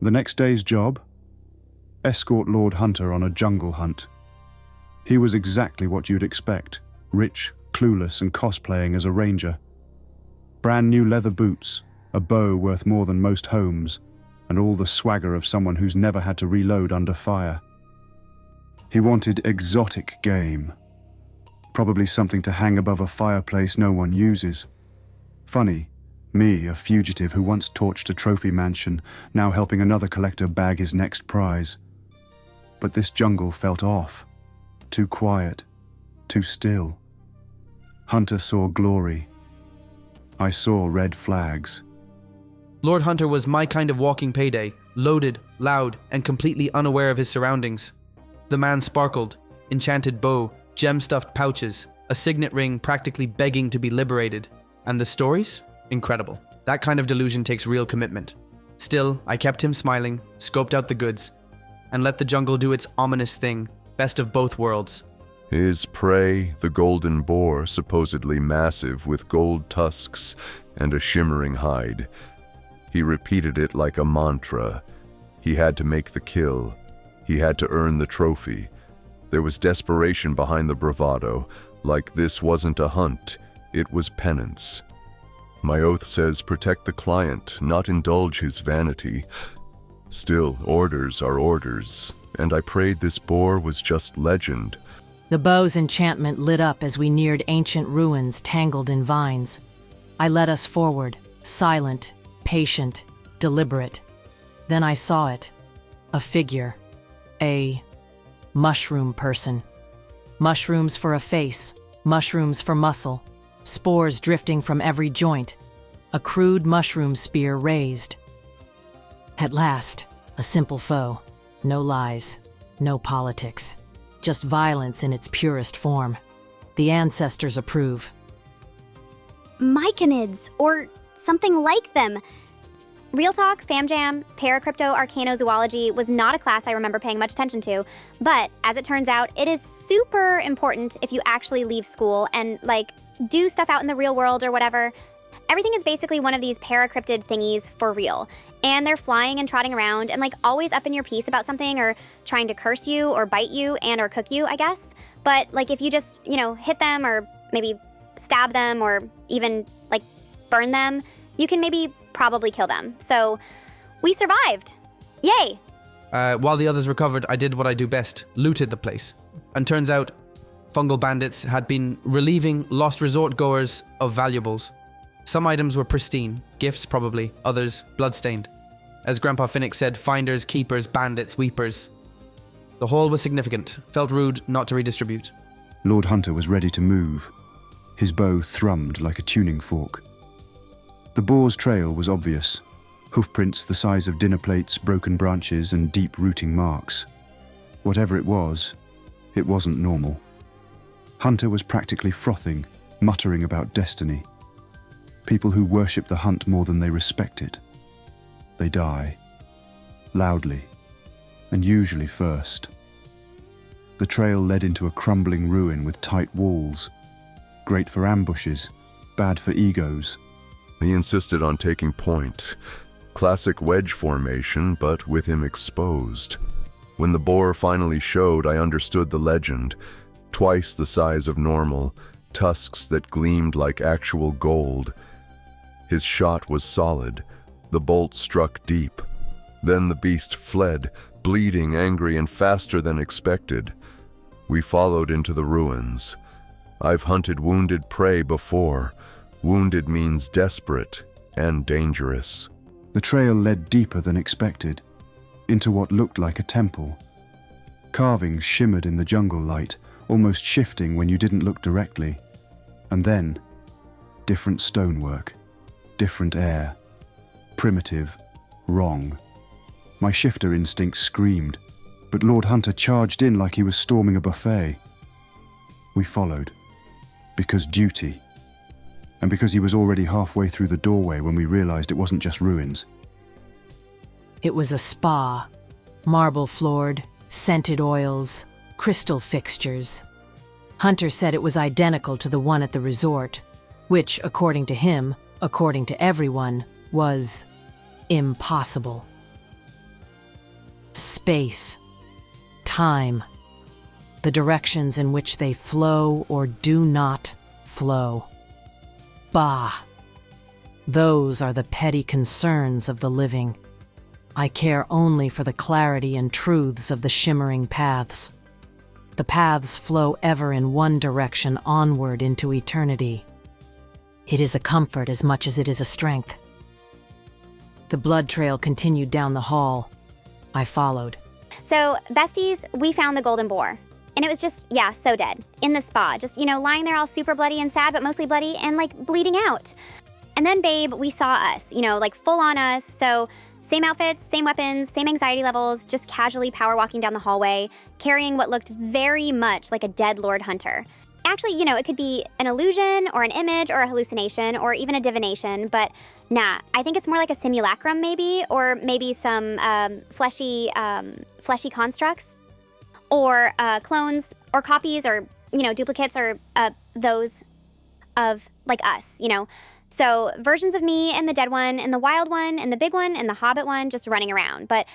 The next day's job? Escort Lord Hunter on a jungle hunt. He was exactly what you'd expect, rich, clueless, and cosplaying as a ranger. Brand new leather boots, a bow worth more than most homes, and all the swagger of someone who's never had to reload under fire. He wanted exotic game. Probably something to hang above a fireplace no one uses. Funny, me, a fugitive who once torched a trophy mansion, now helping another collector bag his next prize. But this jungle felt off. Too quiet, too still. Hunter saw glory. I saw red flags. Lord Hunter was my kind of walking payday, loaded, loud, and completely unaware of his surroundings. The man sparkled, enchanted bow, gem-stuffed pouches, a signet ring practically begging to be liberated. And the stories? Incredible. That kind of delusion takes real commitment. Still, I kept him smiling, scoped out the goods, and let the jungle do its ominous thing, best of both worlds. His prey, the golden boar, supposedly massive with gold tusks and a shimmering hide. He repeated it like a mantra. He had to make the kill. He had to earn the trophy. There was desperation behind the bravado, like this wasn't a hunt, it was penance. My oath says protect the client, not indulge his vanity. Still, orders are orders, and I prayed this boar was just legend. The bow's enchantment lit up as we neared ancient ruins tangled in vines. I led us forward, silent, patient, deliberate. Then I saw it. A figure. A mushroom person. Mushrooms for a face, mushrooms for muscle, spores drifting from every joint, a crude mushroom spear raised. At last, a simple foe. No lies, no politics. Just violence in its purest form. The ancestors approve. Myconids, or something like them. Real talk, FamJam, Paracrypto Arcanozoology was not a class I remember paying much attention to, but as it turns out, it is super important if you actually leave school and, do stuff out in the real world or whatever. Everything is basically one of these paracryptid thingies for real. And they're flying and trotting around and always up in your piece about something or trying to curse you or bite you and or cook you, I guess. But if you just, hit them or maybe stab them or even burn them, you can maybe probably kill them. So we survived. Yay! While the others recovered, I did what I do best, looted the place. And turns out, fungal bandits had been relieving lost resort goers of valuables. Some items were pristine, gifts probably, others bloodstained. As Grandpa Finnick said, finders, keepers, bandits, weepers. The haul was significant, felt rude not to redistribute. Lord Hunter was ready to move. His bow thrummed like a tuning fork. The boar's trail was obvious. Hoofprints the size of dinner plates, broken branches, and deep rooting marks. Whatever it wasn't normal. Hunter was practically frothing, muttering about destiny. People who worship the hunt more than they respect it. They die. Loudly. And usually first. The trail led into a crumbling ruin with tight walls. Great for ambushes, bad for egos. He insisted on taking point. Classic wedge formation, but with him exposed. When the boar finally showed, I understood the legend. Twice the size of normal, tusks that gleamed like actual gold. His shot was solid. The bolt struck deep. Then the beast fled, bleeding, angry, and faster than expected. We followed into the ruins. I've hunted wounded prey before. Wounded means desperate and dangerous. The trail led deeper than expected, into what looked like a temple. Carvings shimmered in the jungle light, almost shifting when you didn't look directly. And then, different stonework, different air, primitive, wrong. My shifter instinct screamed, but Lord Hunter charged in like he was storming a buffet. We followed, because duty. And because he was already halfway through the doorway when we realized it wasn't just ruins. It was a spa. Marble-floored, scented oils, crystal fixtures. Hunter said it was identical to the one at the resort, which, according to him, according to everyone, was impossible. space, time, the directions in which they flow or do not flow. Bah! Those are the petty concerns of the living. I care only for the clarity and truths of the shimmering paths. The paths flow ever in one direction onward into eternity. It is a comfort as much as it is a strength. The blood trail continued down the hall. I followed. So, besties, we found the golden boar. And it was just, yeah, so dead. In the spa. Just, lying there all super bloody and sad, but mostly bloody and, bleeding out. And then, babe, we saw us. Full on us. So, same outfits, same weapons, same anxiety levels, just casually power walking down the hallway, carrying what looked very much like a dead Lord Hunter. Actually, it could be an illusion or an image or a hallucination or even a divination, but nah, I think it's more like a simulacrum maybe, or maybe some fleshy constructs, or clones or copies or, duplicates or those of us, So versions of me and the dead one and the wild one and the big one and the hobbit one just running around, but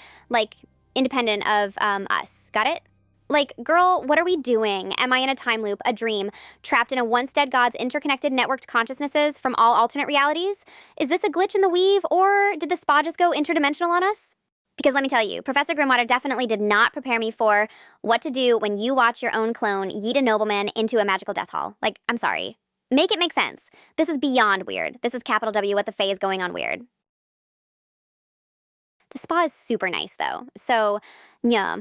independent of us. Got it? Girl, what are we doing? Am I in a time loop, a dream, trapped in a once dead god's interconnected networked consciousnesses from all alternate realities? Is this a glitch in the weave, or did the spa just go interdimensional on us? Because let me tell you, Professor Grimwater definitely did not prepare me for what to do when you watch your own clone yeet a nobleman into a magical death hall. I'm sorry. Make it make sense. This is beyond weird. This is capital W what the Fae is going on weird. The spa is super nice, though. So, yeah.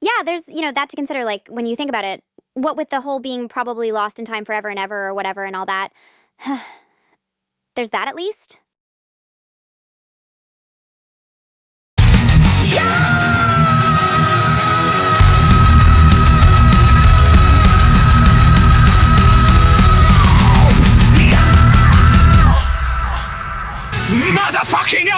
Yeah, there's, that to consider, when you think about it. What with the whole being probably lost in time forever and ever or whatever and all that. There's that at least. Motherfucking